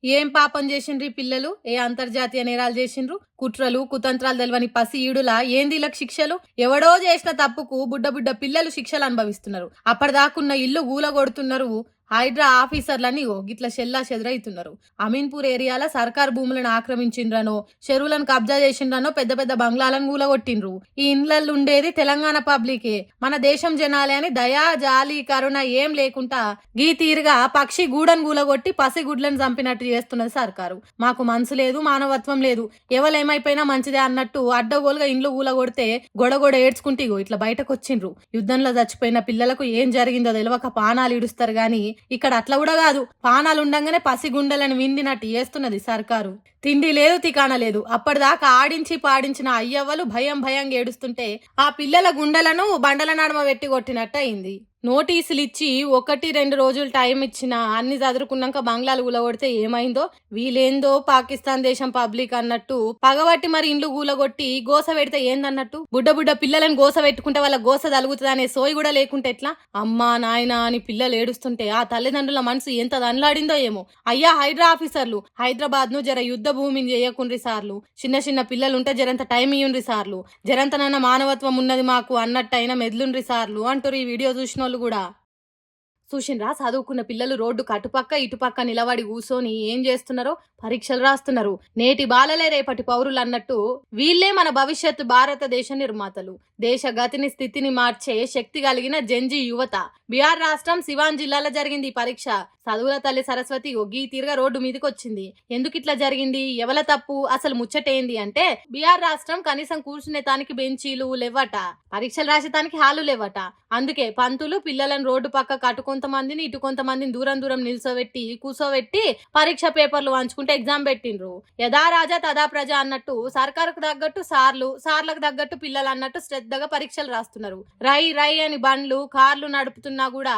ఏం పాపం చేసిండ్రు ఈ పిల్లలు? ఏ అంతర్జాతీయ నేరాలు చేసిండ్రు? కుట్రలు కుతంత్రాలు తెలవని పసి ఈడులా ఏంది వీళ్ళకి శిక్షలు? ఎవడో చేసిన తప్పుకు బుడ్డ బుడ్డ పిల్లలు శిక్షలు అనుభవిస్తున్నారు. అప్పటిదాకున్న ఇల్లు గూలగొడుతున్నారు. హైడ్రా ఆఫీసర్లని గిట్ల షెల్లా చెదరైతున్నారు. అమీన్పూర్ ఏరియాల సర్కార్ భూములను ఆక్రమించిండ్రనో, చెరువులను కబ్జా చేసిండ్రనో పెద్ద పెద్ద బంగ్లాలను కూలగొట్టిండ్రు. ఈ ఇండ్లల్లో ఉండేది తెలంగాణ పబ్లికే, మన దేశం జనాలే అని దయా జాలి కరుణ ఏం లేకుండా గీ తీరుగా పక్షి గూడను కూలగొట్టి పసిగుడ్లను చంపినట్టు చేస్తున్నది సర్కారు. మాకు మనసు లేదు, మానవత్వం లేదు, ఎవలేమైపోయినా మంచిదే అన్నట్టు అడ్డగోలుగా ఇండ్లు కూలగొడితే గొడగొడ ఏడ్చుకుంటే ఇట్లా బయటకు వచ్చిండ్రు. యుద్ధంలో చచ్చిపోయిన పిల్లలకు ఏం జరిగిందో తెలియక పానాలు ఇడుస్తారు గాని ఇక్కడ అట్లా కూడా కాదు. పానాలు ఉండంగానే పసిగుండలను విండినట్టు చేస్తున్నది సర్కారు. తిండి లేదు, తికాణ లేదు. అప్పటిదాకా ఆడించి పాడించిన అయ్యవ్వలు భయం భయంగా ఏడుస్తుంటే ఆ పిల్లల గుండెలను బండల నడుమ పెట్టి కొట్టినట్టు అయింది. నోటీసులు ఇచ్చి 1-2 రోజులు టైం ఇచ్చినా అన్ని చదువుకున్నాక బంగ్లాలు కూలగొడితే ఏమైందో, వీలేందో పాకిస్తాన్ దేశం పబ్లిక్ అన్నట్టు పగబట్టి మరి ఇండ్లు కూలగొట్టి గోస పెడితే ఏందన్నట్టు. బుడ్డ బుడ్డ పిల్లలను గోస పెట్టుకుంటే వాళ్ళ గోస తలుగుతుంది అనే సోయి కూడా లేకుంటే ఎట్లా? అమ్మా నాయన అని పిల్లలు ఏడుస్తుంటే ఆ తల్లిదండ్రుల మనసు ఎంత దన్లాడిందో ఏమో. అయ్యా హైడ్రా ఆఫీసర్లు, హైదరాబాద్ ను జర యుద్ధ భూమిని చేయకుండ్రి సార్లు, చిన్న చిన్న పిల్లలుంటే జరంత టైం ఇయ్యుండ్రి సార్లు, జరంతనన్న మానవత్వం ఉన్నది మాకు అన్నట్టయినా మెదులుండ్రి సార్లు అంటారు ఈ వీడియో చూసిన కూడా. చూసిండ్రా, చదువుకున్న పిల్లలు రోడ్డు కటుపక్క ఇటుపక్క నిలబడి కూసోని ఏం చేస్తున్నారో? పరీక్షలు రాస్తున్నారు. నేటి బాలలే రేపటి పౌరులు అన్నట్టు వీళ్లే మన భవిష్యత్తు భారతదేశ నిర్మాతలు. దేశ గతిని స్థితిని మార్చే శక్తి కలిగిన జంజీ యువత. బీహార్ రాష్ట్రం సివాన్ జిల్లాలో జరిగింది ఈ పరీక్ష. చదువుల తల్లి సరస్వతి ఒగ్గి తీరుగా రోడ్డు మీదకి వచ్చింది. ఎందుకు ఇట్లా జరిగింది, ఎవల తప్పు, అసలు ముచ్చటేంది అంటే, బీహార్ రాష్ట్రం కనీసం కూర్చునేతానికి బెంచీలు లేవట, పరీక్షలు రాసేతానికి హాలు లేవట. అందుకే పంతులు పిల్లలను రోడ్డు పక్క అటు కొంతమందిని ఇటు కొంతమందిని దూరం దూరం నిల్చోబెట్టి కూసోబెట్టి పరీక్ష పేపర్లు వంచుకుంటే ఎగ్జామ్ పెట్టిండ్రు. యథా రాజా తదా ప్రజ అన్నట్టు సర్కారుకు తగ్గట్టు సార్లు, సార్లకు తగ్గట్టు పిల్లలు అన్నట్టు శ్రద్ధగా పరీక్షలు రాస్తున్నారు. రై రై అని బండ్లు కార్లు నడుపుతున్నా కూడా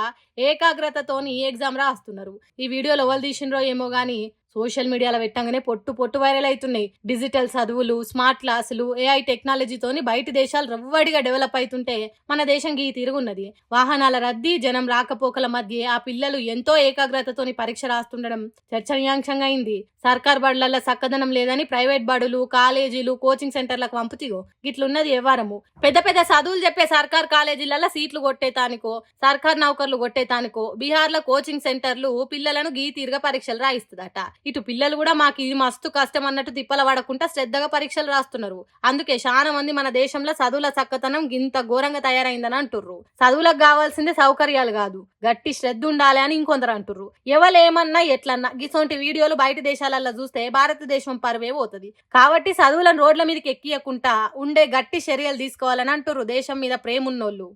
ఏకాగ్రతతోని ఎగ్జామ్ రాస్తున్నారు. ఈ వీడియోలో ఎవరు తీసిండ్రో ఏమో గానీ సోషల్ మీడియాలో పెట్టంగానే పొట్టు వైరల్ అవుతున్నాయి. డిజిటల్ చదువులు, స్మార్ట్ క్లాసులు, ఏఐ టెక్నాలజీతోని బయట దేశాలు రవ్వడిగా డెవలప్ అవుతుంటే మన దేశం గీ తిరుగున్నది. వాహనాల రద్దీ, జనం రాకపోకల మధ్య ఆ పిల్లలు ఎంతో ఏకాగ్రతతోని పరీక్ష రాస్తుండడం చర్చనీయాంశంగా అయింది. సర్కార్ బడులలో చక్కదనం లేదని ప్రైవేట్ బడులు, కాలేజీలు, కోచింగ్ సెంటర్లకు పంపుతీగో గిట్లున్నది వ్యవహారము. పెద్ద పెద్ద చదువులు చెప్పే సర్కార్ కాలేజీలలో సీట్లు కొట్టేతానికో, సర్కార్ నౌకర్లు కొట్టేతానికో బీహార్లో కోచింగ్ సెంటర్లు పిల్లలను గీ తీరుగా పరీక్షలు రాయిస్తుందట. ఇటు పిల్లలు కూడా మాకు ఇది మస్తు కష్టం అన్నట్టు తిప్పల పడకుండా శ్రద్ధగా పరీక్షలు రాస్తున్నారు. అందుకే చాలా మంది మన దేశంలో చదువుల చక్కతనం గింత ఘోరంగా తయారైందని అంటుర్రు. చదువులకు కావాల్సిందే సౌకర్యాలు కాదు, గట్టి శ్రద్ధ ఉండాలి అని ఇంకొందరు అంటుర్రు. ఎవలేమన్నా ఎట్లన్నా గిసోంటి వీడియోలు బయట దేశాలలో చూస్తే భారతదేశం పరువే పోతుంది. కాబట్టి చదువులను రోడ్ల మీదకి ఎక్కియకుండా ఉండే గట్టి చర్యలు తీసుకోవాలని అంటుర్రు దేశం మీద ప్రేమున్నోళ్ళు.